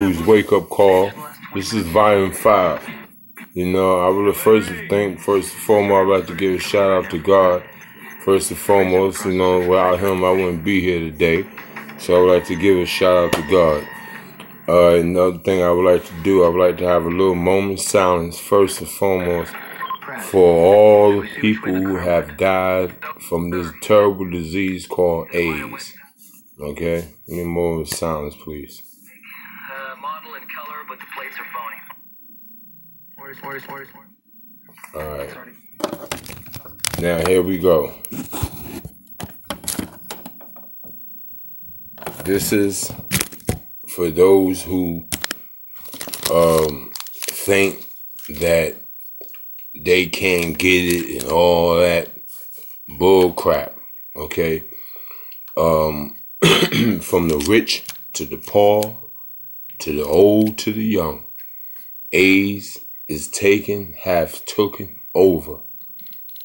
Whose wake up call. This is volume 5. I would first and foremost, I'd like to give a shout out to God. First and foremost, without him, I wouldn't be here today. So I would like to give a shout out to God. Another thing I would like to do, I would like to have a little moment of silence, first and foremost, for all the people who have died from this terrible disease called AIDS. Okay? Give me a moment of silence, please. Model and color, but the plates are phony. Alright. Now, here we go. This is for those who think that they can't get it and all that bull crap, okay? From the rich to the poor, to the old to the young, AIDS is have taken over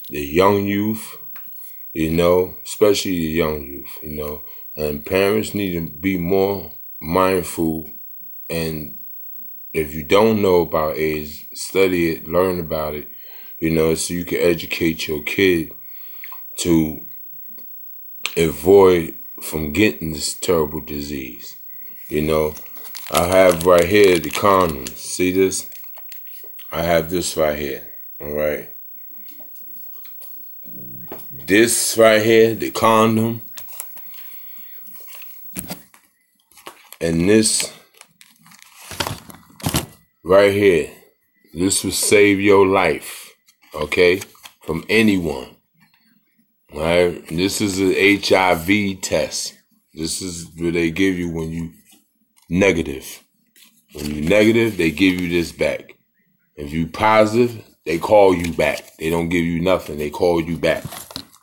the young youth, especially the young youth, and parents need to be more mindful. And if you don't know about AIDS, study it, learn about it, so you can educate your kid to avoid from getting this terrible disease. I have right here the condoms. See this? I have this right here. All right. This right here, the condom. And this right here. This will save your life. Okay? From anyone. All right? This is an HIV test. This is what they give you when you negative. When you negative, they give you this back. If you positive, they call you back. They don't give you nothing. They call you back.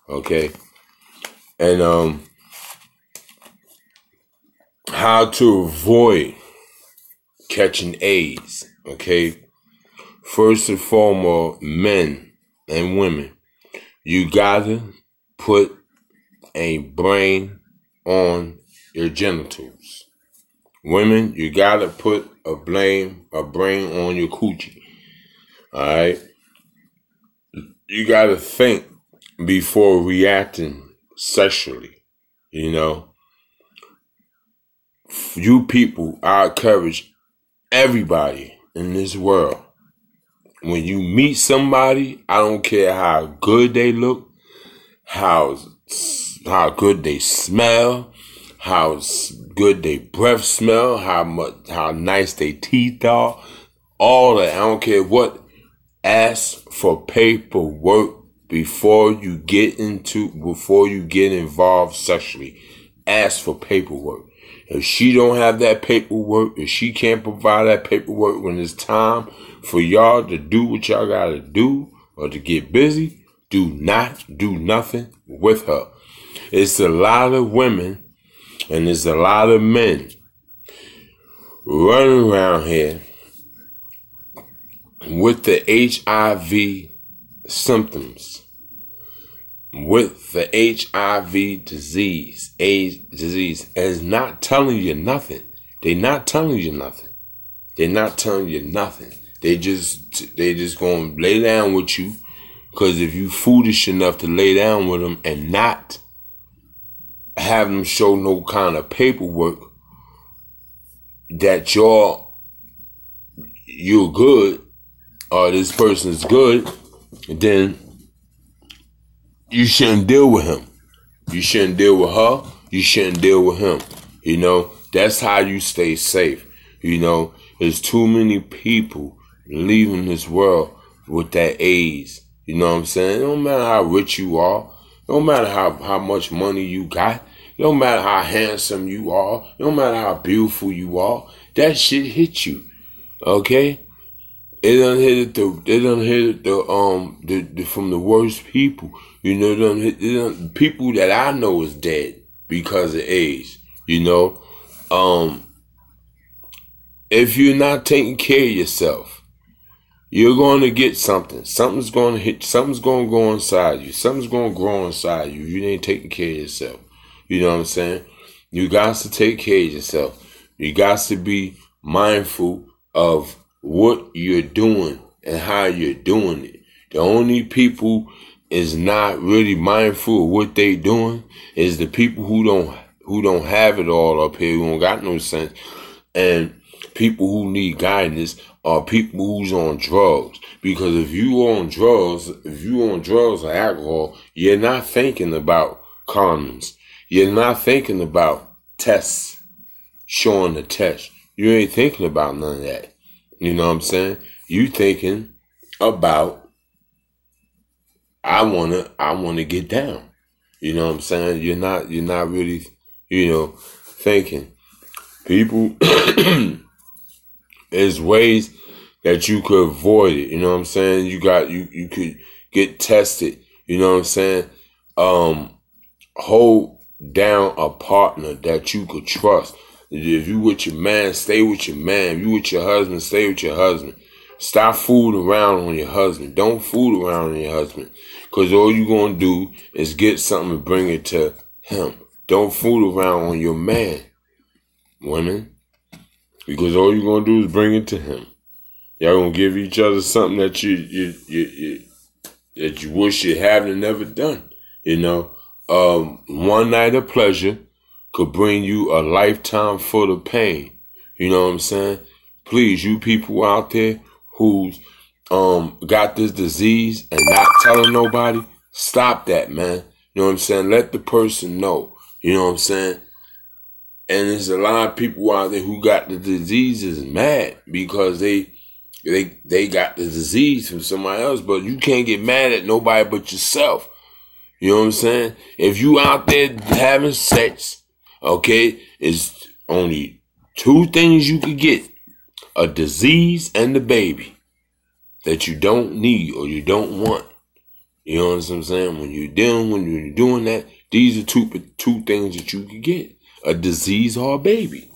Okay? And how to avoid catching AIDS. Okay? First and foremost, men and women, you gotta put a brain on your genitals. Women, you gotta put a brain on your coochie. Alright? You gotta think before reacting sexually. You people, I encourage everybody in this world. When you meet somebody, I don't care how good they look, how good they smell, how good they breath smell, how nice they teeth are, all that. I don't care what. Ask for paperwork before you get involved sexually. Ask for paperwork. If she don't have that paperwork, if she can't provide that paperwork when it's time for y'all to do what y'all gotta do or to get busy, do not do nothing with her. It's a lot of women and there's a lot of men running around here with the HIV symptoms, with the HIV disease, AIDS disease, is not telling you nothing. They're not telling you nothing. They're not telling you nothing. They just gonna lay down with you, because if you foolish enough to lay down with them and not have them show no kind of paperwork that you're good, or this person's good, then you shouldn't deal with him. You shouldn't deal with her. You shouldn't deal with him. That's how you stay safe. There's too many people leaving this world with that AIDS. You know what I'm saying? It don't matter how rich you are. It don't matter how much money you got. It don't matter how handsome you are. It don't matter how beautiful you are. That shit hit you. Okay? It done hit it from the worst people. People that I know is dead because of AIDS. If you're not taking care of yourself, you're going to get something. Something's going to hit. Something's going to go inside you. Something's going to grow inside you. You ain't taking care of yourself. You know what I'm saying? You got to take care of yourself. You got to be mindful of what you're doing and how you're doing it. The only people is not really mindful of what they doing is the people who don't have it all up here, who don't got no sense, and people who need guidance are people who's on drugs. Because if you on drugs or alcohol, you're not thinking about condoms. You're not thinking about tests, showing the test. You ain't thinking about none of that. You know what I'm saying? You thinking about I wanna get down. You know what I'm saying? You're not really, thinking. People there's ways that you could avoid it. You know what I'm saying? You could get tested. You know what I'm saying? Hold down a partner that you could trust. If you with your man, stay with your man. If you with your husband, stay with your husband. Stop fooling around on your husband. Don't fool around on your husband. Because all you're going to do is get something and bring it to him. Don't fool around on your man, women. Because all you're going to do is bring it to him. Y'all going to give each other something that you wish you hadn't never done. You know, one night of pleasure could bring you a lifetime full of pain. You know what I'm saying? Please, you people out there who's got this disease and not telling nobody, stop that, man. You know what I'm saying? Let the person know. You know what I'm saying? And there's a lot of people out there who got the disease is mad because they got the disease from somebody else, but you can't get mad at nobody but yourself. You know what I'm saying? If you out there having sex, okay, it's only two things you could get. A disease and the baby that you don't need or you don't want. You know what I'm saying? When you're doing that, these are two things that you could get. A disease or a baby.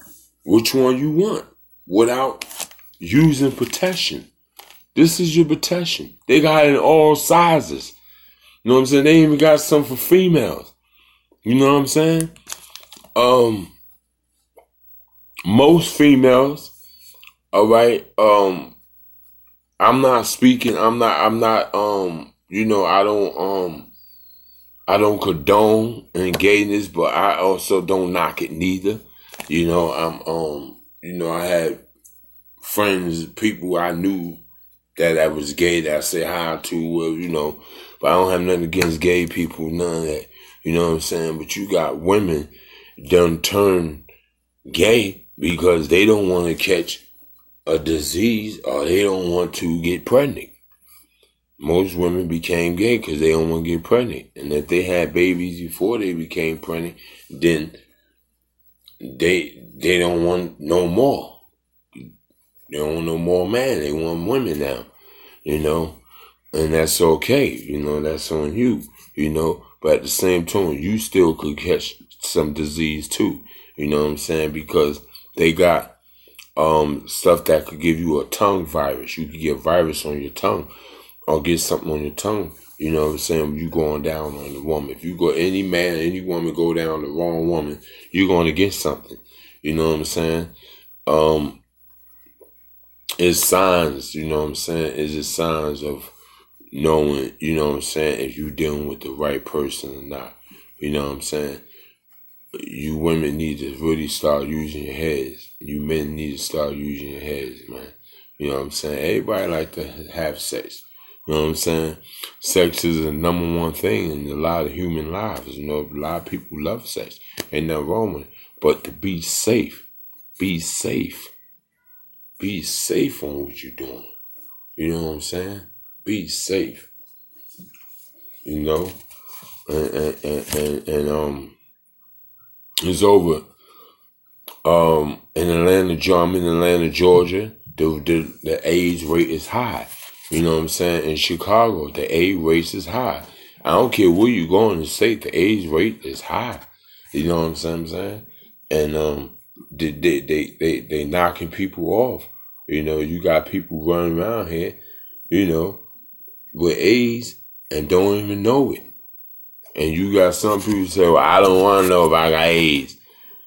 Which one you want without using protection. This is your protection. They got it in all sizes. You know what I'm saying? They even got some for females. You know what I'm saying? Most females, all right, I'm not speaking, I don't condone gayness, but I also don't knock it neither. You know, I had friends, people I knew that was gay that I say hi to, but I don't have nothing against gay people, none of that. You know what I'm saying? But you got women done turn gay because they don't want to catch a disease or they don't want to get pregnant. Most women became gay because they don't want to get pregnant. And if they had babies before they became pregnant, then they don't want no more. They don't want no more man. They want women now, and that's okay. That's on you, but at the same time, you still could catch some disease too. You know what I'm saying? Because they got stuff that could give you a tongue virus. You could get a virus on your tongue or get something on your tongue. You know what I'm saying? You going down on the woman. If you go, any man, any woman go down on the wrong woman, you're going to get something. You know what I'm saying? It's signs, you know what I'm saying? It's just signs of knowing, you know what I'm saying, if you're dealing with the right person or not. You know what I'm saying? You women need to really start using your heads. You men need to start using your heads, man. You know what I'm saying? Everybody like to have sex. You know what I'm saying? Sex is the number one thing in a lot of human lives. A lot of people love sex. Ain't nothing wrong with it. But to be safe. Be safe. Be safe on what you're doing. You know what I'm saying? Be safe. And it's over. I'm in Atlanta, Georgia. The AIDS rate is high. You know what I'm saying? In Chicago, the AIDS rate is high. I don't care where you go in the state, the AIDS rate is high. You know what I'm saying? And they knocking people off. You got people running around here, with AIDS and don't even know it. And you got some people say, well, I don't want to know if I got AIDS.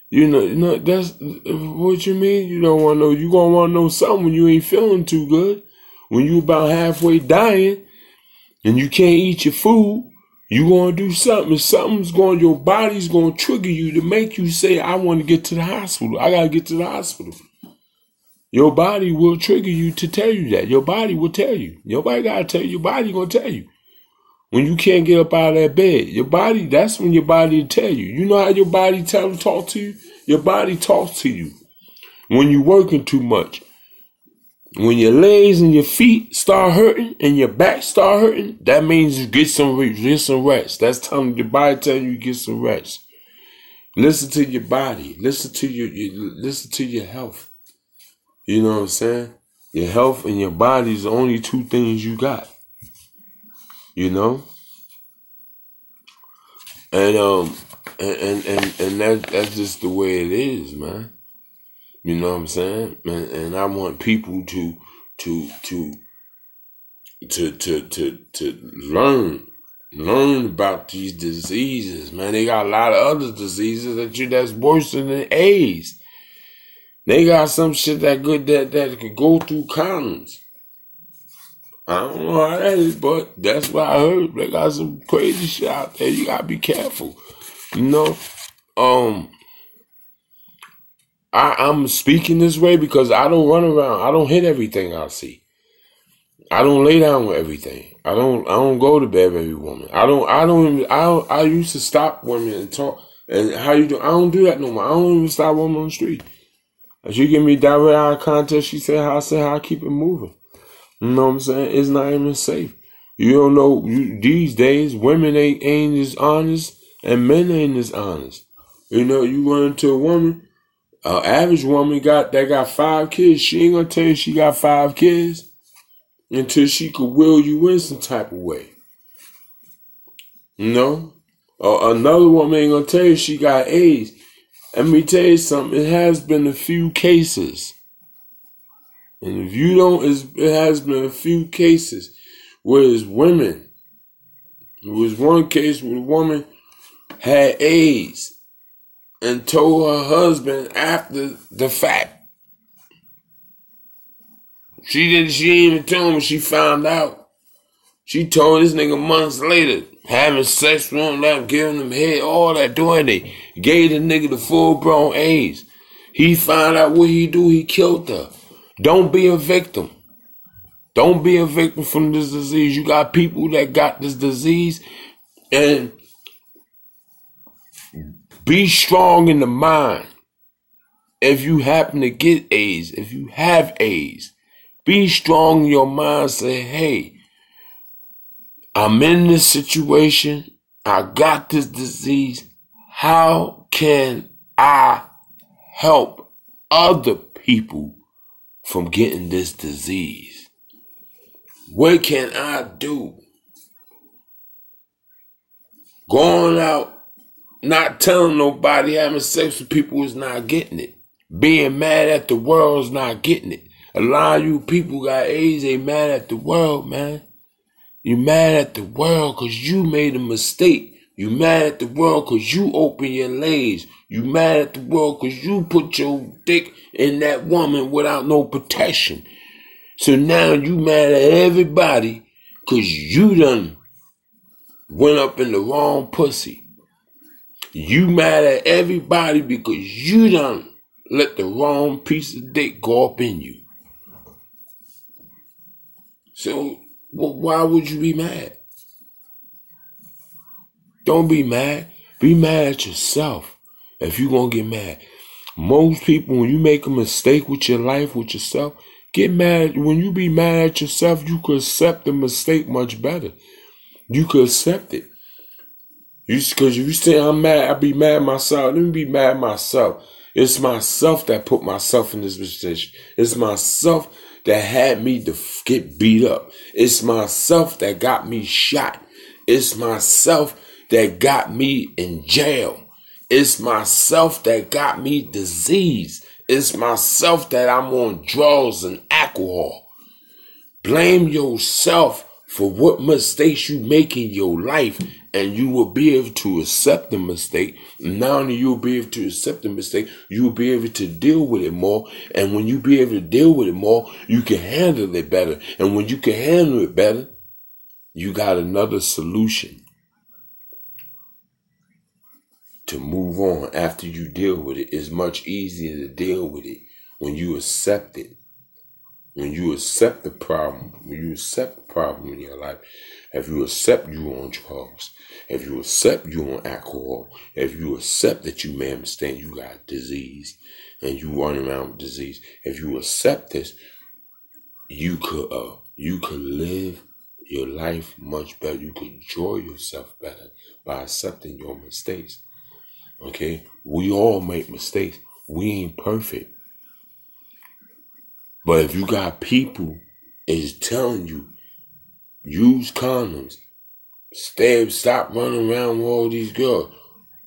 That's what you mean. You don't want to know. You gonna want to know something when you ain't feeling too good. When you about halfway dying and you can't eat your food, you gonna do something. Your body's gonna trigger you to make you say, I want to get to the hospital. I gotta get to the hospital. Your body will trigger you to tell you that. Your body will tell you. Nobody gotta tell you. Your body gonna tell you. When you can't get up out of that bed, that's when your body will tell you. You know how your body talk to you? Your body talks to you. When you're working too much. When your legs and your feet start hurting and your back start hurting, that means you get some rest. That's telling your body telling you get some rest. Listen to your body. Listen to your health. You know what I'm saying? Your health and your body is the only two things you got. You know? And that's just the way it is, man. You know what I'm saying? And I want people to learn about these diseases, man. They got a lot of other diseases that's worse than AIDS. They got some shit that could go through condoms. I don't know how that is, but that's what I heard. They got some crazy shit out there. You gotta be careful. You know? I'm speaking this way because I don't run around. I don't hit everything I see. I don't lay down with everything. I don't go to bed with every woman. I used to stop women and talk. And how you do? I don't do that no more. I don't even stop women on the street. If she give me direct eye contact, she said how I keep it moving. You know what I'm saying? It's not even safe. You don't know. These days, women ain't as honest and men ain't as honest. You know, you run into a woman, an average woman got 5 kids. She ain't gonna tell you she got 5 kids until she could will you in some type of way. You know? Another woman ain't gonna tell you she got AIDS. Let me tell you something. It has been a few cases. And if you don't, it has been a few cases where it's women. There was one case where a woman had AIDS and told her husband after the fact. She didn't even tell him when she found out. She told this nigga months later, having sex with him, giving him head, all that, doing it. Gave the nigga the full-blown AIDS. He found out what he do, he killed her. Don't be a victim. Don't be a victim from this disease. You got people that got this disease, and be strong in the mind. If you happen to get AIDS, if you have AIDS, be strong in your mind. Say, hey, I'm in this situation. I got this disease. How can I help other people from getting this disease? What can I do? Going out, not telling nobody, having sex with people is not getting it. Being mad at the world is not getting it. A lot of you people got AIDS, they mad at the world, man. You mad at the world because you made a mistake. You mad at the world because you open your legs. You mad at the world because you put your dick in that woman without no protection. So now you mad at everybody because you done went up in the wrong pussy. You mad at everybody because you done let the wrong piece of dick go up in you. So why would you be mad? Don't be mad. Be mad at yourself if you're going to get mad. Most people, when you make a mistake with your life, with yourself, get mad. When you be mad at yourself, you could accept the mistake much better. You could accept it. Because if you say, I'm mad, I be mad at myself. Let me be mad at myself. It's myself that put myself in this position. It's myself that had me to get beat up. It's myself that got me shot. It's myself that got me in jail. It's myself that got me disease. It's myself that I'm on drugs and alcohol. Blame yourself for what mistakes you make in your life And you will be able to accept the mistake. Not only you'll be able to accept the mistake, you'll be able to deal with it more. And when you be able to deal with it more, you can handle it better. And when you can handle it better, you got another solution to move on after you deal with it. It's much easier to deal with it when you accept it. When you accept the problem, when you accept the problem in your life, if you accept you on drugs, if you accept you on alcohol, if you accept that you may understand you got disease and you run around with disease, if you accept this, you could live your life much better. You could enjoy yourself better by accepting your mistakes. Okay? We all make mistakes. We ain't perfect. But if you got people is telling you, use condoms, stop running around with all these girls.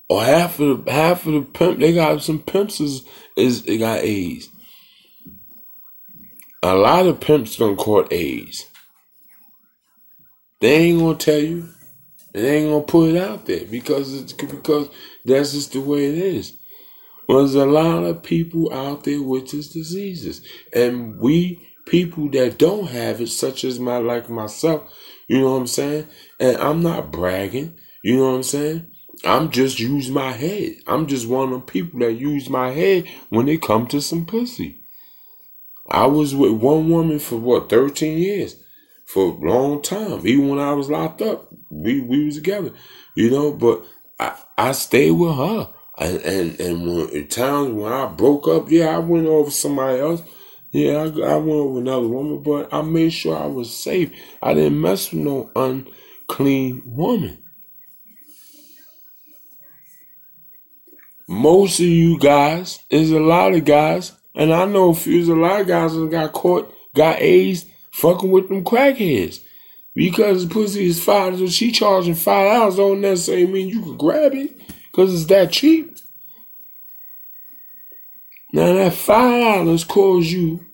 Or half of the pimp, they got some pimps they got AIDS. A lot of pimps don't caught AIDS. They ain't gonna tell you. And they ain't gonna put it out there because that's just the way it is. There's a lot of people out there with these diseases. And we people that don't have it, such as myself, you know what I'm saying? And I'm not bragging, you know what I'm saying? I'm just using my head. I'm just one of them people that use my head when it come to some pussy. I was with one woman for 13 years. For a long time. Even when I was locked up, we was together, you know, but I stayed with her. And when at times when I broke up, I went over somebody else. I went over another woman, but I made sure I was safe. I didn't mess with no unclean woman. Most of you guys, there's a lot of guys, and I know there's a lot of guys that got caught, got AIDS, fucking with them crackheads. Because the pussy is $5, so she charging $5 don't necessarily mean you can grab it, because it's that cheap. Now that $5 caused you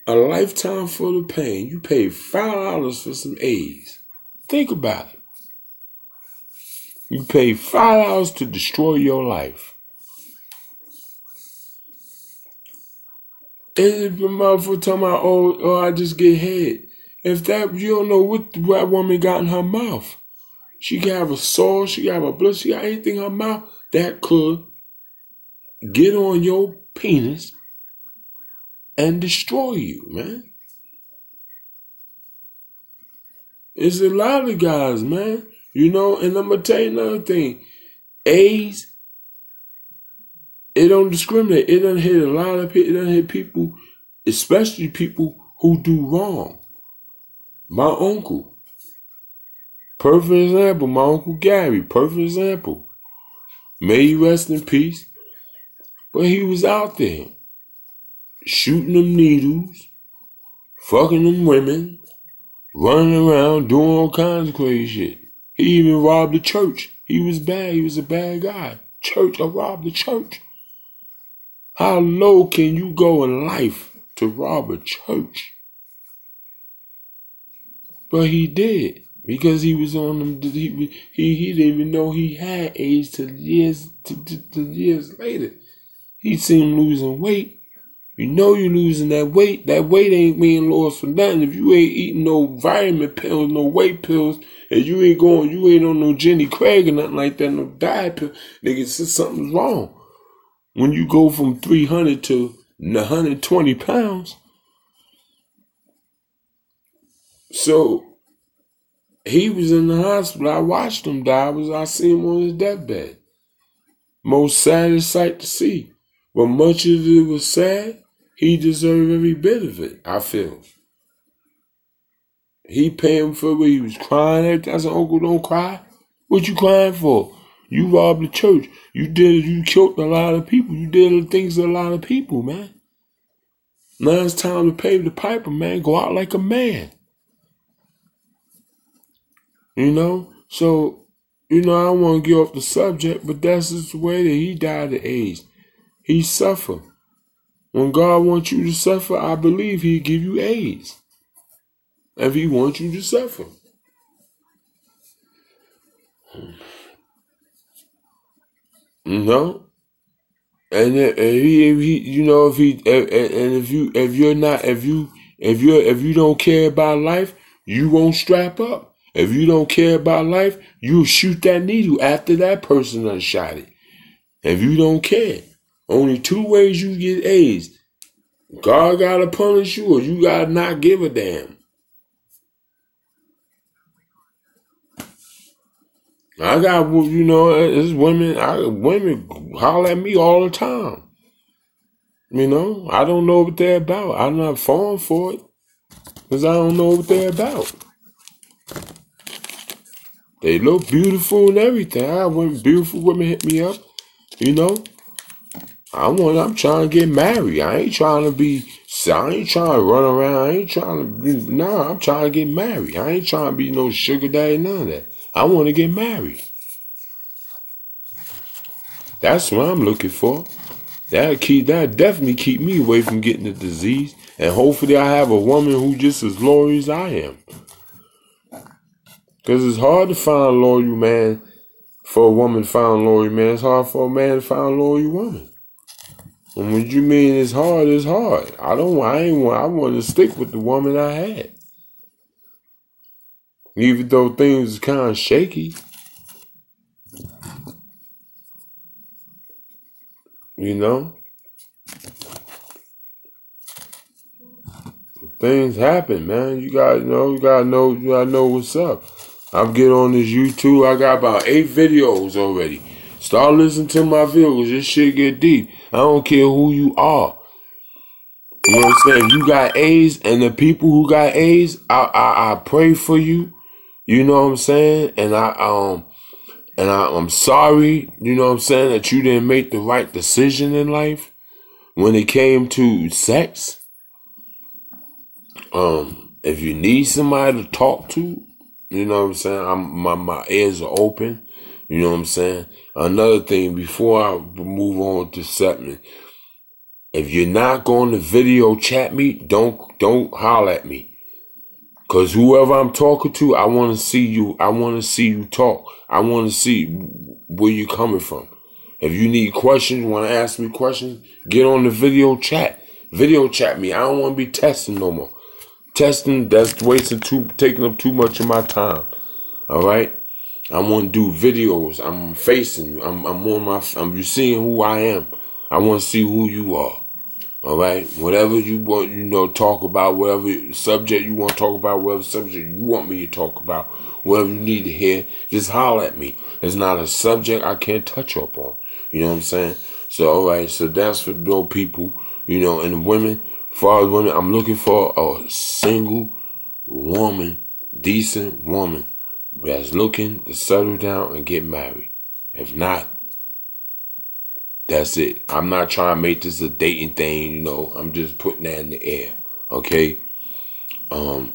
a lifetime full of pain. You paid $5 for some AIDS. Think about it. You paid $5 to destroy your life. And if the motherfucker talking about, oh, I just get head. If that, you don't know what that woman got in her mouth. She can have a sore, she can have a blood, she got anything in her mouth that could get on your penis and destroy you, man. It's a lot of guys, man. You know, and I'm going to tell you another thing. AIDS, it don't discriminate. It doesn't hit a lot of people. It doesn't hit people, especially people who do wrong. My uncle, perfect example. My Uncle Gary, perfect example. May he rest in peace. But he was out there shooting them needles, fucking them women, running around, doing all kinds of crazy shit. He even robbed the church. He was bad. He was a bad guy. I robbed the church. How low can you go in life to rob a church? But he did. Because he was on them. He didn't even know he had AIDS till years later. He seen him losing weight. You know you losing that weight. That weight ain't being lost for nothing. If you ain't eating no vitamin pills, no weight pills, and you ain't on no Jenny Craig or nothing like that, no diet pill, nigga, something's wrong. When you go from 300 to 120 pounds. So, he was in the hospital. I watched him die. I seen him on his deathbed. Most saddest sight to see. But much of it was sad. He deserved every bit of it, I feel. He paid him for what he was crying every time. I said, Uncle, don't cry. What you crying for? You robbed the church. You killed a lot of people. You did things to a lot of people, man. Now it's time to pay the piper, man. Go out like a man. You know? So, I don't want to get off the subject, but that's just the way that he died of AIDS. He suffered. When God wants you to suffer, I believe he'll give you AIDS. If he wants you to suffer. You know? And if you don't care about life, you won't strap up. If you don't care about life, you'll shoot that needle after that person done shot it. If you don't care, only two ways you get AIDS. God gotta punish you, or you gotta not give a damn. I got, it's women holler at me all the time. I don't know what they're about. I'm not falling for it because I don't know what they're about. They look beautiful and everything. I have beautiful women hit me up. I'm trying to get married. I ain't trying to run around. I ain't trying to, I'm trying to get married. I ain't trying to be no sugar daddy, none of that. I want to get married. That's what I'm looking for. That'll definitely keep me away from getting the disease. And hopefully I have a woman who just as loyal as I am. Because it's hard to find a loyal man. For a woman to find a loyal man, it's hard for a man to find a loyal woman. And what you mean it's hard, it's hard. I want to stick with the woman I had. Even though things is kind of shaky. Things happen, man. You gotta know what's up. I'm getting on this YouTube. I got about 8 videos already. Start listening to my videos. This shit get deep. I don't care who you are. You know what I'm saying? If you got AIDS, and the people who got AIDS, I pray for you. You know what I'm saying? And I'm sorry, you know what I'm saying, that you didn't make the right decision in life when it came to sex. If you need somebody to talk to, you know what I'm saying, my ears are open. You know what I'm saying? Another thing, before I move on to something, if you're not going to video chat me, don't holler at me. Cause whoever I'm talking to, I want to see you. I want to see you talk. I want to see where you're coming from. If you need questions, want to ask me questions, get on the video chat. Video chat me. I don't want to be testing no more. Testing, that's taking up too much of my time. All right. I want to do videos. I'm facing you. You seeing who I am. I want to see who you are. All right. Whatever you want, talk about, whatever subject you want to talk about, whatever subject you want me to talk about, whatever you need to hear, just holler at me. It's not a subject I can't touch up on. You know what I'm saying? So, all right. So that's for those people, and the women. For as women, I'm looking for a single woman, decent woman that's looking to settle down and get married. If not, that's it. I'm not trying to make this a dating thing, I'm just putting that in the air. Okay? And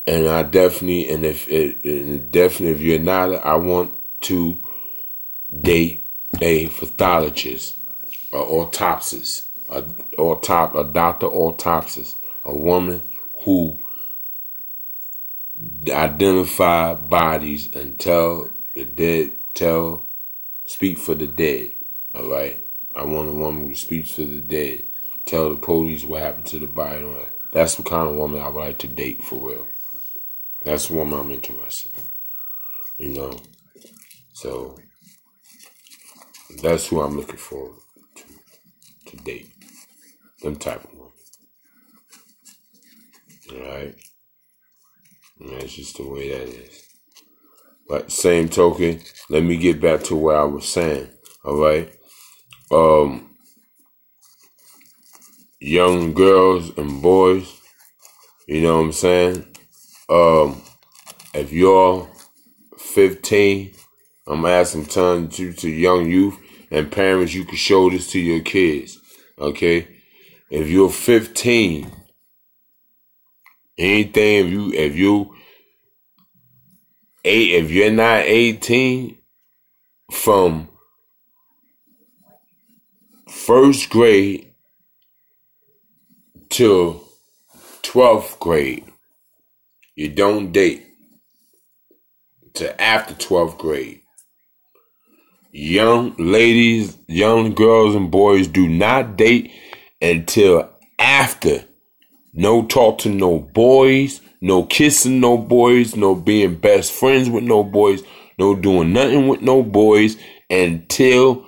I definitely, if you're not, I want to date a pathologist, or autopsist, a doctor autopsist, a woman who identify bodies and tell the dead, speak for the dead. All right. I want a woman who speaks for the dead. Tell the police what happened to the body. That's the kind of woman I would like to date for real. That's the woman I'm interested in. So that's who I'm looking for to date. Them type of woman. All right. And that's just the way that is. But same token, let me get back to what I was saying. All right. Young girls and boys, you know what I'm saying? If you're 15, I'm asking time to young youth and parents, you can show this to your kids. Okay? If you're 15, if you're not 18, from first grade till 12th grade, you don't date to after 12th grade. Young ladies, young girls and boys do not date until after. No talk to no boys, no kissing no boys, no being best friends with no boys, no doing nothing with no boys until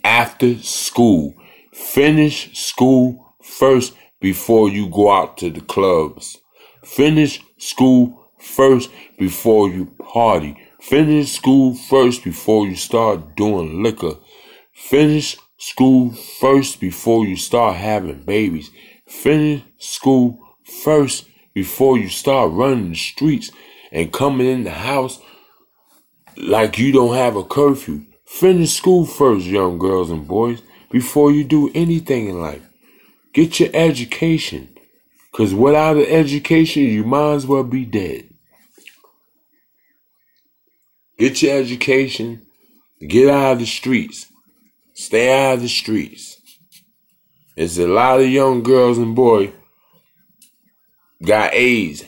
after school. Finish school first before you go out to the clubs. Finish school first before you party. Finish school first before you start doing liquor. Finish school first before you start having babies. Finish school first before you start running the streets and coming in the house like you don't have a curfew. Finish school first, young girls and boys, before you do anything in life. Get your education, because without an education, you might as well be dead. Get your education, get out of the streets, stay out of the streets. There's a lot of young girls and boys got AIDS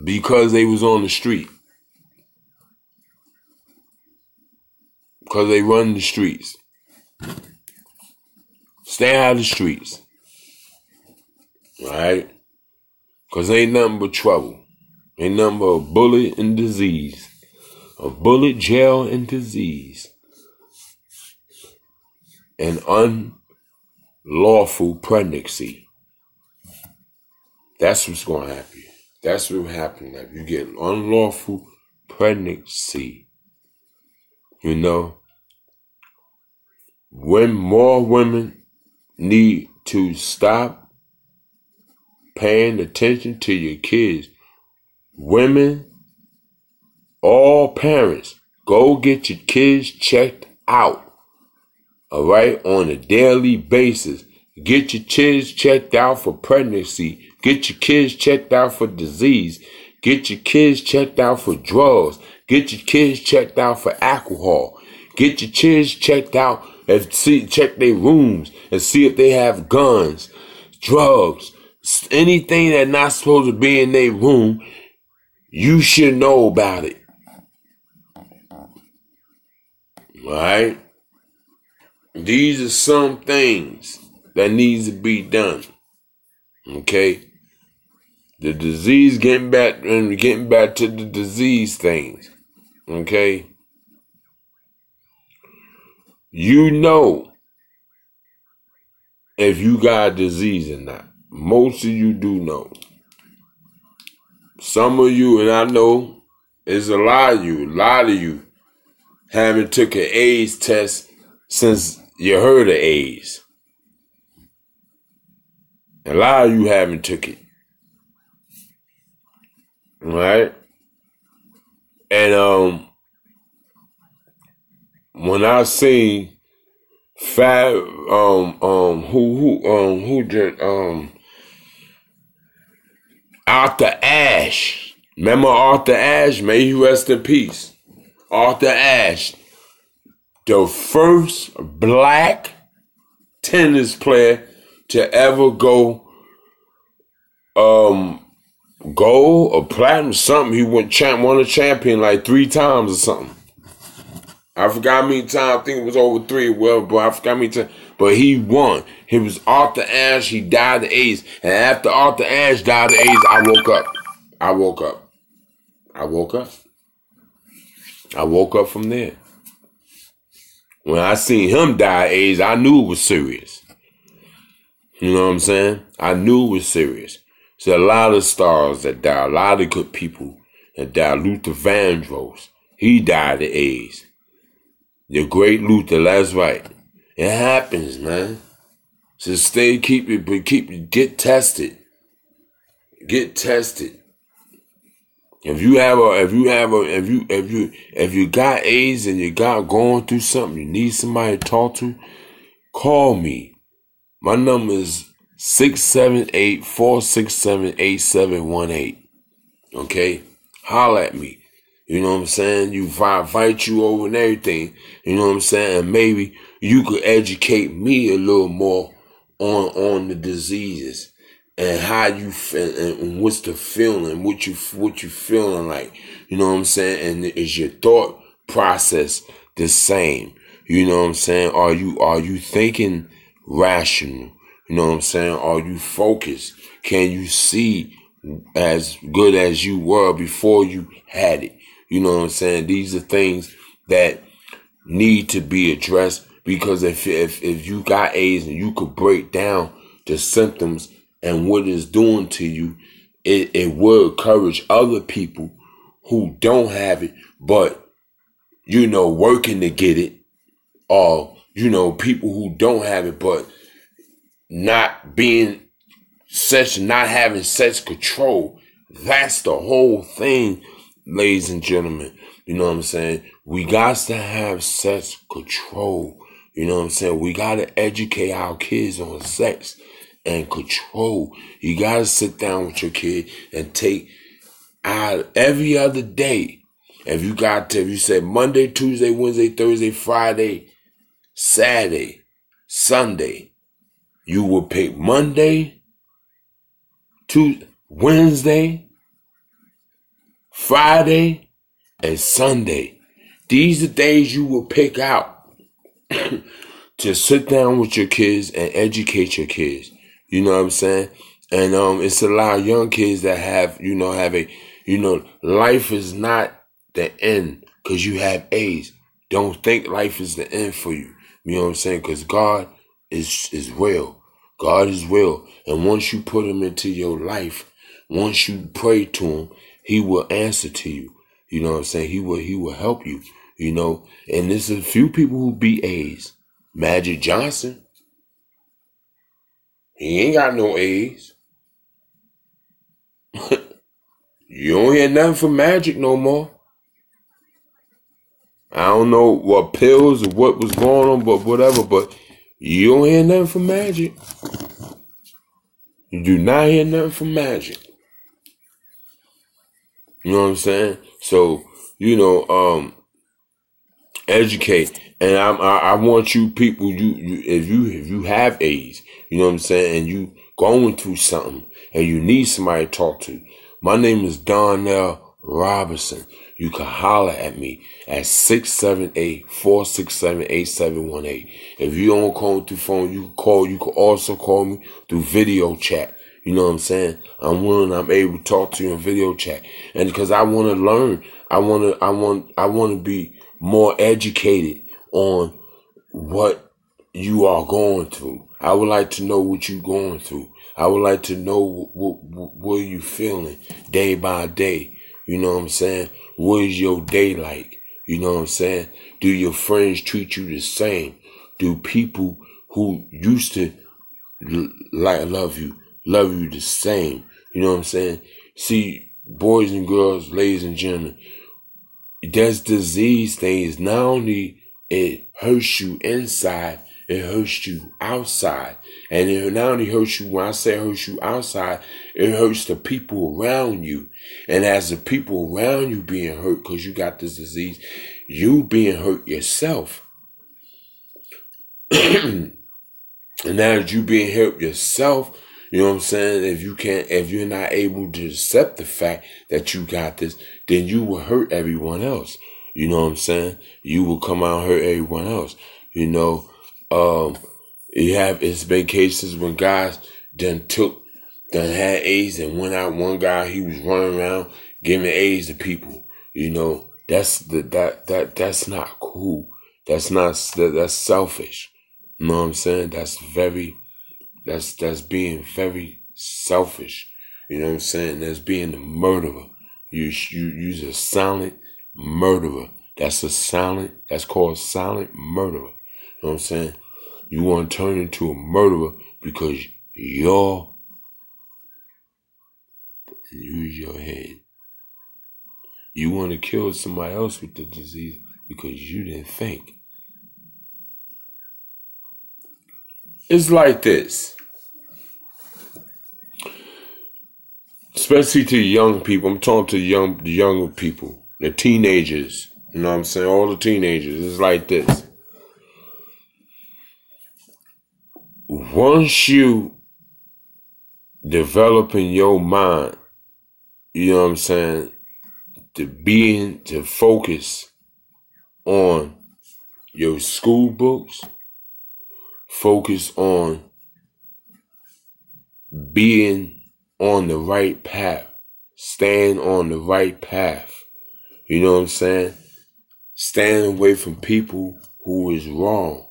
because they was on the street. Because they run the streets. Stay out of the streets. Alright? Because ain't nothing but trouble. Ain't nothing but a bullet and disease. A bullet, jail, and disease. And unlawful pregnancy. That's what's going to happen. That's what happens. If you get unlawful pregnancy. You know, when more women need to stop paying attention to your kids. Women, all parents, go get your kids checked out. All right, on a daily basis. Get your kids checked out for pregnancy. Get your kids checked out for disease. Get your kids checked out for drugs. Get your kids checked out for alcohol. Get your kids checked out and check their rooms and see if they have guns, drugs, anything that's not supposed to be in their room. You should know about it. Alright? These are some things that needs to be done. Okay? The disease, getting back to the disease things. Okay? You know if you got a disease or not. Most of you do know. Some of you, and I know it's a lot of you haven't took an AIDS test since you heard of AIDS. A lot of you haven't took it. Right? And when I seen Arthur Ashe. Remember Arthur Ashe? May he rest in peace. Arthur Ashe, the first black tennis player to ever go gold or platinum, something. He won a champion like 3 times or something. I forgot how many times. I think it was over 3. Well, but I forgot how many times. But he won. He was Arthur Ashe. He died of AIDS. And after Arthur Ashe died of AIDS, I woke up. I woke up from there. When I seen him die of AIDS, I knew it was serious. You know what I'm saying? I knew it was serious. So a lot of stars that died, a lot of good people that died. Luther Vandross, he died of AIDS. The great Luther, that's right. It happens, man. So get tested. Get tested. If you got AIDS and you got going through something, you need somebody to talk to, call me. My number is 678-467-8718. Okay? Holler at me. You know what I'm saying? If I invite you over and everything, you know what I'm saying? And maybe you could educate me a little more on the diseases. and how you feel, and what's the feeling, what you feeling like, you know what I'm saying? And is your thought process the same? You know what I'm saying? Are you thinking rational? You know what I'm saying? Are you focused? Can you see as good as you were before you had it? You know what I'm saying? These are things that need to be addressed, because if you got AIDS and you could break down the symptoms and what it's doing to you, it will encourage other people who don't have it, but working to get it, or people who don't have it but not having such control. That's the whole thing, ladies and gentlemen. You know what I'm saying? We got to have sex control. You know what I'm saying? We got to educate our kids on sex and control. You got to sit down with your kid and take out every other day. If you said Monday, Tuesday, Wednesday, Thursday, Friday, Saturday, Sunday, you will pick Monday, Tuesday, Wednesday, Friday, and Sunday. These are days you will pick out to sit down with your kids and educate your kids. You know what I'm saying? And it's a lot of young kids that have life is not the end because you have AIDS. Don't think life is the end for you. You know what I'm saying? Because God is real. God is real. And once you put him into your life, once you pray to him, he will answer to you. You know what I'm saying? He will help you, And there's a few people who beat AIDS. Magic Johnson. He ain't got no AIDS. You don't hear nothing from Magic no more. I don't know what pills or what was going on, but whatever. But you don't hear nothing from Magic. You do not hear nothing from Magic. You know what I'm saying? So, educate. And I want you people, if you have AIDS, you know what I'm saying, and you going through something and you need somebody to talk to. My name is Donnell Robinson. You can holler at me at 678-467-8718. If you don't call me through phone, you can also call me through video chat. You know what I'm saying? I'm able to talk to you in video chat. And because I want to learn, I want to be more educated on what you are going through. I would like to know what you're going through. I would like to know what you feeling day by day. You know what I'm saying? What is your day like? You know what I'm saying? Do your friends treat you the same? Do people who used to love you the same? You know what I'm saying? See, boys and girls, ladies and gentlemen, this disease thing is not only it hurts you inside, it hurts you outside. And it not only hurts you, when I say it hurts you outside, it hurts the people around you. And as the people around you being hurt because you got this disease, you being hurt yourself. And now that you being hurt yourself, you know what I'm saying? If you're not able to accept the fact that you got this, then you will hurt everyone else. You know what I'm saying? You will come out and hurt everyone else. It's been cases when guys done had AIDS and went out. One guy, he was running around giving AIDS to people. That's not cool. That's selfish. You know what I'm saying? That's being very selfish. You know what I'm saying? That's being a murderer. You're a silent murderer. That's called silent murderer. You know what I'm saying? You want to turn into a murderer because use your head. You want to kill somebody else with the disease because you didn't think. It's like this. Especially to young people. I'm talking to the younger people. The teenagers. You know what I'm saying? All the teenagers. It's like this. Once you developing your mind, you know what I'm saying, to focus on your school books, focus on being on the right path, staying on the right path. You know what I'm saying? Staying away from people who is wrong.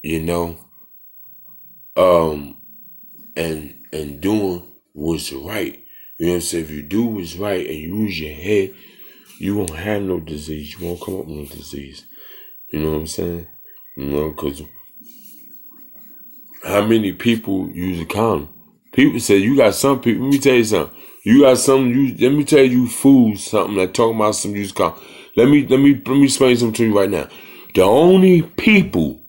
You know? And doing what's right. You know what I'm saying? If you do what's right and you use your head, you won't have no disease. You won't come up with no disease. You know what I'm saying? You know, because how many people use a condom? People say you got some people. Let me tell you something. You got some. Let me tell you fools something that talking about some use condom. Let me explain something to you right now. The only people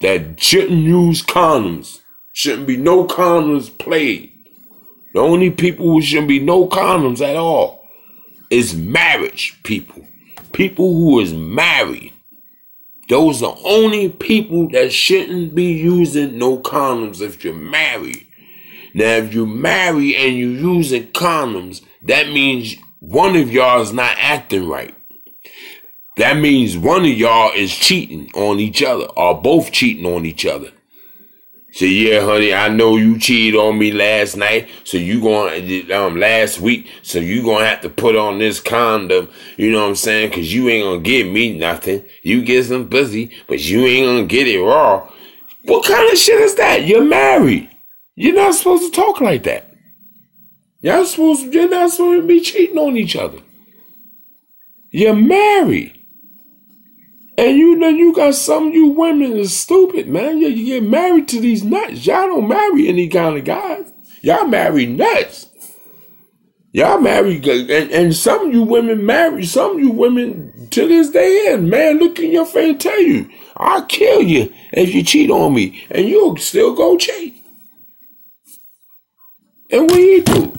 that shouldn't use condoms, shouldn't be no condoms played. The only people who shouldn't be no condoms at all is marriage people. People who is married. Those are the only people that shouldn't be using no condoms if you're married. Now, if you're married and you're using condoms, that means one of y'all is not acting right. That means one of y'all is cheating on each other or both cheating on each other. Say, yeah, honey, I know you cheated on me last night, so you last week, so you gonna have to put on this condom, you know what I'm saying, because you ain't gonna give me nothing. You get some pussy, but you ain't gonna get it raw. What kind of shit is that? You're married. You're not supposed to talk like that. You're not supposed to be cheating on each other. You're married. And you know you got some of you women that's stupid, man. You get married to these nuts. Y'all don't marry any kind of guys. Y'all marry nuts. Y'all marry, and some of you women marry, some of you women to this day end, man, look in your face and tell you, I'll kill you if you cheat on me. And you'll still go cheat. And what do you do?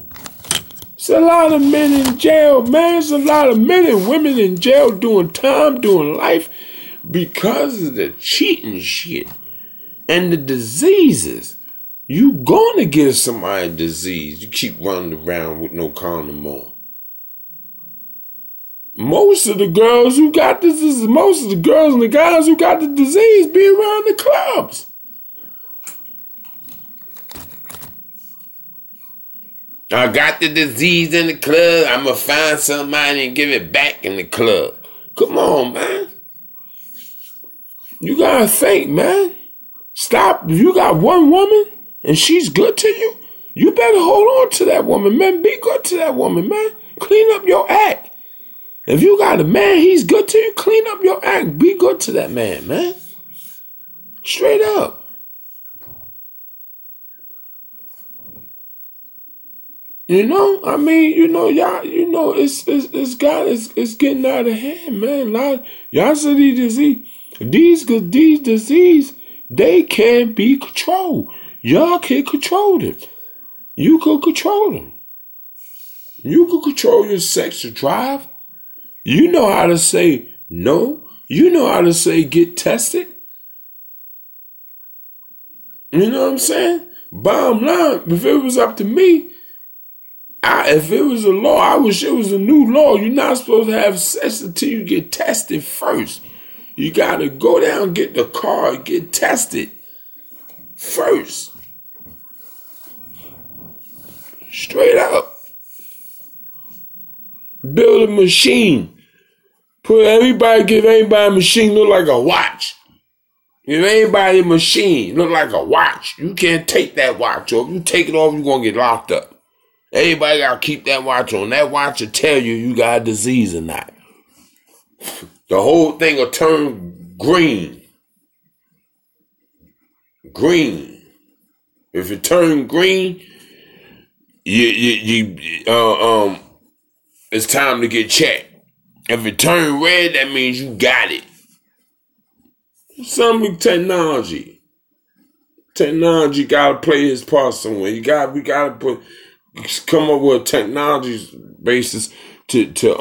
It's a lot of men in jail, man. It's a lot of men and women in jail doing time, doing life because of the cheating shit and the diseases. You gonna get somebody disease. You keep running around with no condom on. Most of the girls who got this, most of the girls and the guys who got the disease be around the clubs. I got the disease in the club. I'm going to find somebody and give it back in the club. Come on, man. You got to think, man. Stop. If you got one woman and she's good to you, you better hold on to that woman, man. Be good to that woman, man. Clean up your act. If you got a man, he's good to you, clean up your act. Be good to that man, man. Straight up. You know, I mean, you know, y'all, you know, it's getting out of hand, man. Y'all see these disease, they can't be controlled. Y'all can't control them. You could control them. You could control your sexual drive. You know how to say no. You know how to say get tested. You know what I'm saying? Bottom line, if it was up to me, if it was a law, I wish it was a new law. You're not supposed to have sex until you get tested first. You got to go down, get the card, get tested first. Straight up. Build a machine. Give everybody a machine look like a watch. Give everybody a machine look like a watch. You can't take that watch off. You take it off, you're going to get locked up. Everybody got to keep that watch on. That watch will tell you got a disease or not. The whole thing will turn green. Green. If it turns green, it's time to get checked. If it turns red, that means you got it. Some technology. Technology got to play its part somewhere. We got to come up with a technology basis to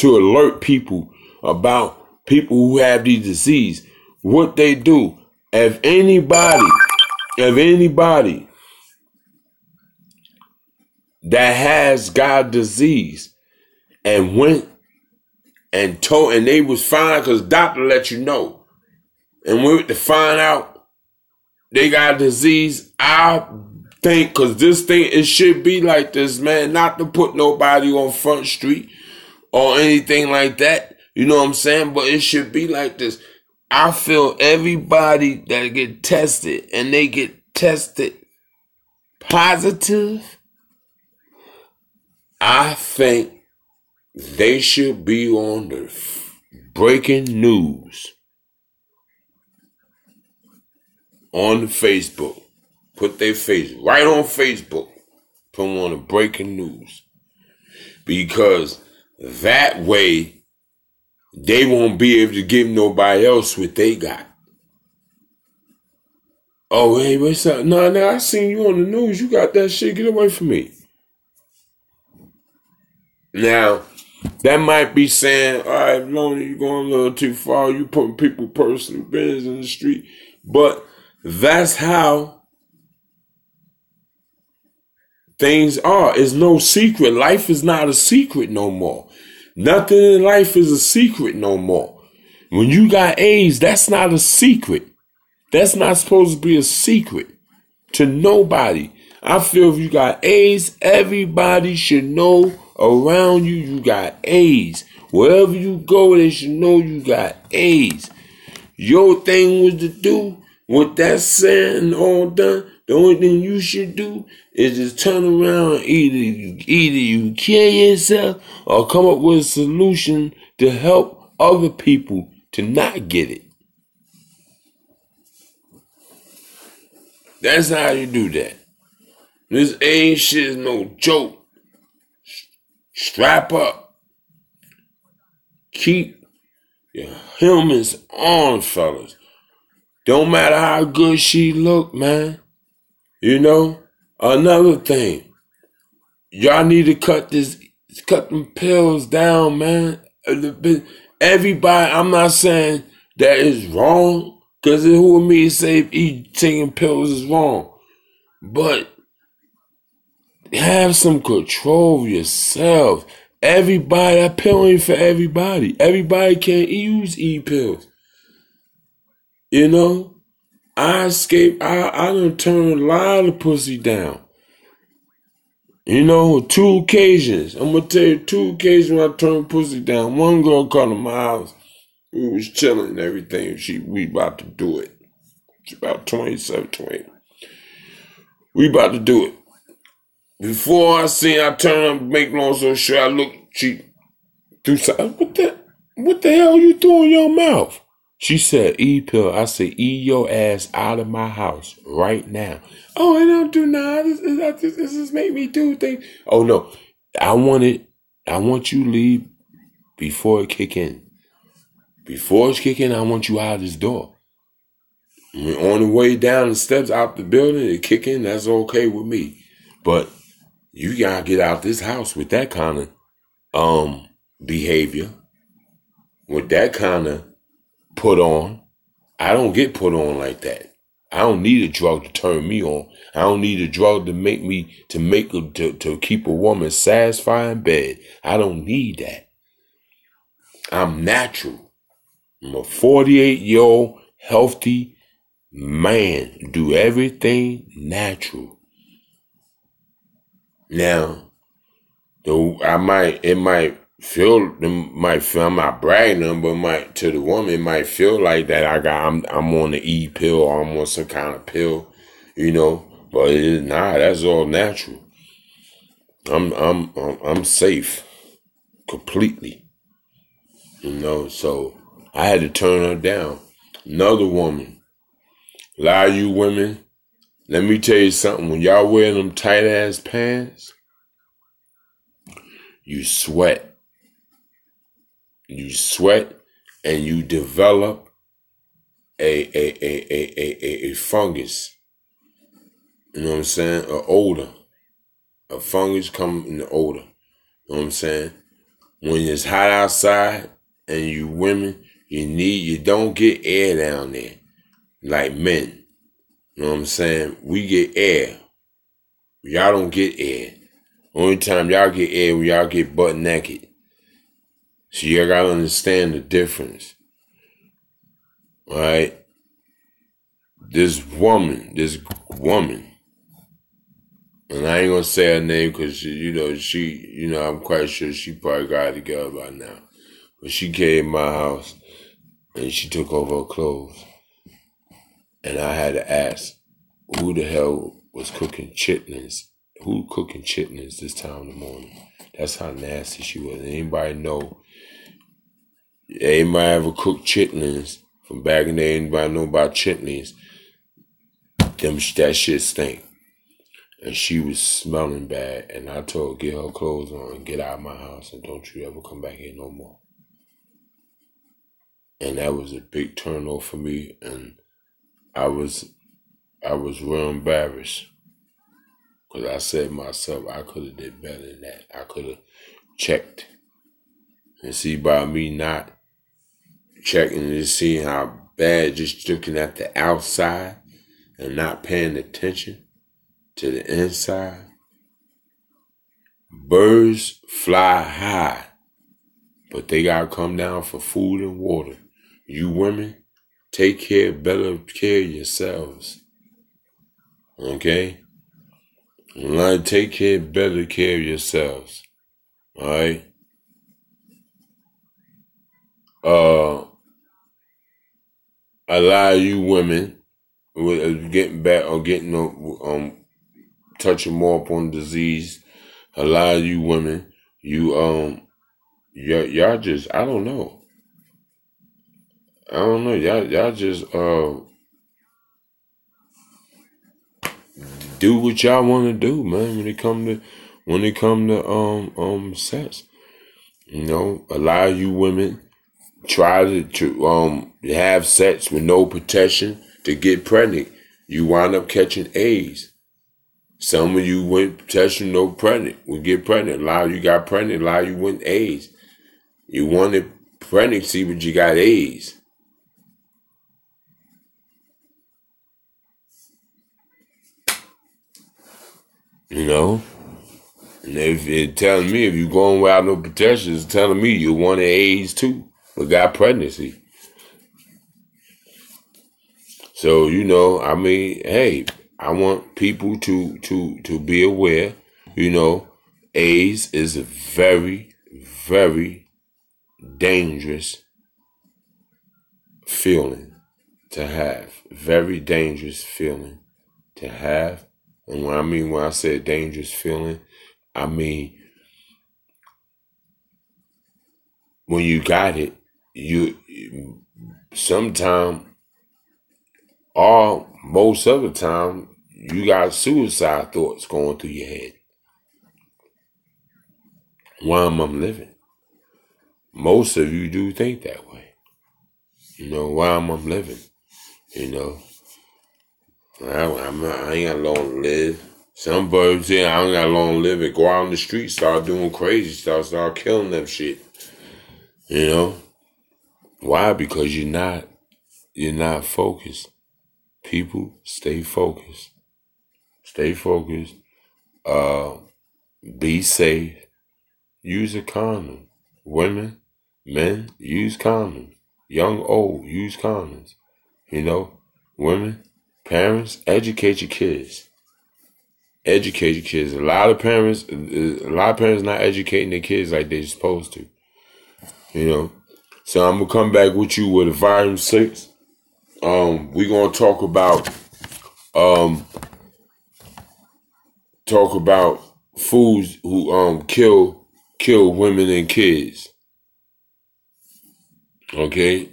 alert people about people who have these disease. What they do, if anybody if anybody that has got disease and went and told, and they was fine because doctor let you know, and went to find out they got disease, I think, because this thing, it should be like this, man, not to put nobody on Front Street or anything like that, you know what I'm saying, but it should be like this. I feel everybody that get tested and they get tested positive, I think they should be on the breaking news on Facebook. Put their face right on Facebook. Put them on the breaking news. Because that way, they won't be able to give nobody else what they got. Oh, hey, what's up? No, I seen you on the news. You got that shit. Get away from me. Now, that might be saying, all right, Lonnie, you're going a little too far. You putting people's personal business in the street. But that's how things are. It's no secret. Life is not a secret no more. Nothing in life is a secret no more. When you got AIDS, that's not a secret. That's not supposed to be a secret to nobody. I feel if you got AIDS, everybody should know around you, you got AIDS. Wherever you go, they should know you got AIDS. Your thing was to do, with that said and all done, the only thing you should do is just turn around and either you kill yourself or come up with a solution to help other people to not get it. That's how you do that. This AIDS shit is no joke. Strap up. Keep your helmets on, fellas. Don't matter how good she look, man. You know? Another thing. Y'all need to cut them pills down, man. Everybody, I'm not saying that is wrong, because who are me to say taking pills is wrong? But have some control of yourself. Everybody, that pill ain't for everybody. Everybody can't use pills. You know? I done turned a lot of pussy down. You know, 2 occasions. I'm gonna tell you 2 occasions when I turned pussy down. One girl called to my house. We was chilling and everything. We about to do it. She about 27, 28. We about to do it. Before I turn up, make long story short, I look, she threw something. What the hell you doing in your mouth? She said, pill. I said, your ass out of my house right now. Oh, I don't do nothing. This just make me do things. Oh, no. I want you to leave before it kick in. Before it's kicking, I want you out of this door. On the way down the steps out the building, it kick in, that's okay with me. But you gotta get out this house with that kind of behavior, with that kind of put on. I don't get put on like that. I don't need a drug to turn me on. I don't need a drug to keep a woman satisfied in bed. I don't need that. I'm natural. I'm a 48-year-old healthy man. Do everything natural. Now, I'm not bragging them, but to the woman, it might feel like that I'm on the pill or I'm on some kind of pill, you know. But that's all natural. I'm safe completely, you know. So I had to turn her down. Another woman. A lot of you women, let me tell you something. When y'all wear them tight ass pants, you sweat. You sweat and you develop a fungus. You know what I'm saying? An odor. A fungus comes in the odor. You know what I'm saying? When it's hot outside and you women, you don't get air down there like men. You know what I'm saying? We get air. Y'all don't get air. Only time y'all get air when y'all get butt naked. So you gotta understand the difference. Alright? This woman, and I ain't gonna say her name because, I'm quite sure she probably got it together by now. But she came to my house and she took off her clothes. And I had to ask, who the hell was cooking chitlins? Who cooking chitlins this time in the morning? That's how nasty she was. Anybody ever cooked chitlins from back in the day? Anybody know about chitlins? That shit stink. And she was smelling bad. And I told her, get her clothes on and get out of my house and don't you ever come back here no more. And that was a big turn off for me. And I was real embarrassed. Because I said to myself, I could have did better than that. I could have checked. And see, by me not checking and just seeing how bad, just looking at the outside and not paying attention to the inside. Birds fly high, but they gotta come down for food and water. You women, take better care of yourselves. Okay? Take better care of yourselves. Alright? A lot of you women getting back or touching more upon disease. A lot of you women, y'all just, I don't know. Y'all just do what y'all want to do, man. When it come to sex, a lot of you women try to have sex with no protection to get pregnant. You wind up catching AIDS. Some of you went protection, no pregnant, would get pregnant. A lot of you got pregnant. A lot of you went AIDS. You wanted pregnancy, but you got AIDS. And if it's telling me if you're going without no protection, it's telling me you wanted AIDS too, but got pregnancy. So, hey, I want people to be aware, AIDS is a very, very dangerous feeling to have. Very dangerous feeling to have. And when I say dangerous feeling, I mean when you got it, most of the time, you got suicide thoughts going through your head. Why am I living? Most of you do think that way. Why am I living? I ain't got long to live. Some birds say I ain't got long to live and go out on the street, start doing crazy stuff, start killing them shit. Why? Because you're not focused. People, stay focused. Stay focused. Be safe. Use a condom. Women, men, use condoms. Young, old, use condoms. Women, parents, educate your kids. Educate your kids. A lot of parents not educating their kids like they're supposed to. So I'm gonna come back with you with a volume 6. We're gonna talk about foods who kill women and kids. Okay?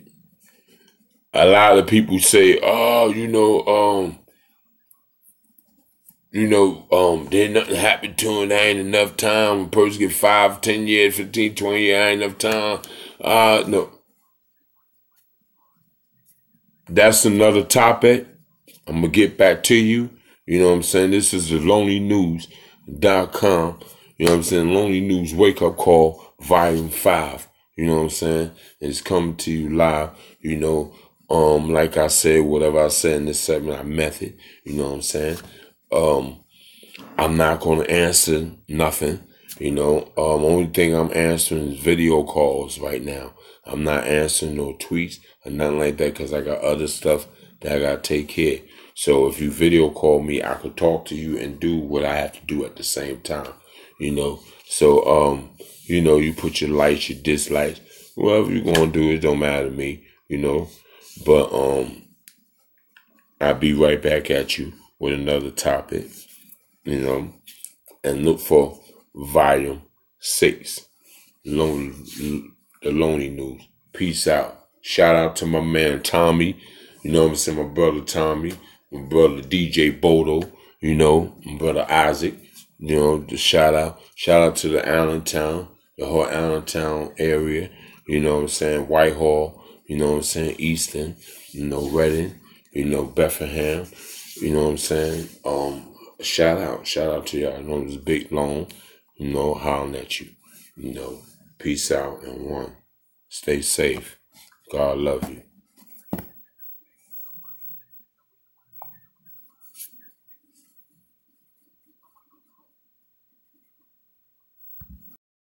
A lot of people say, did nothing happen to him, there ain't enough time. A person get 5, 10 years, 15, 20 years, ain't enough time. No. That's another topic. I'm going to get back to you. You know what I'm saying? This is the lonelynews.com. You know what I'm saying? Lonely News Wake Up Call, Volume 5. You know what I'm saying? It's coming to you live, Like I said, whatever I said in this segment, I meant it. You know what I'm saying? I'm not gonna answer nothing. Only thing I'm answering is video calls right now. I'm not answering no tweets or nothing like that because I got other stuff that I gotta take care of. So if you video call me, I could talk to you and do what I have to do at the same time. So you put your likes, your dislikes, whatever you gonna do, it don't matter to me. But I'll be right back at you with another topic. And look for volume 6, the Lonely News. Peace out. Shout out to my man Tommy. You know what I'm saying? My brother Tommy, my brother DJ Bodo. My brother Isaac. The shout out to the Allentown, the whole Allentown area. You know what I'm saying? Whitehall. You know what I'm saying? Easton. Reading. Bethlehem. You know what I'm saying? Shout out to y'all. I know it's big, long, hollering at you. Peace out and one. Stay safe. God love you.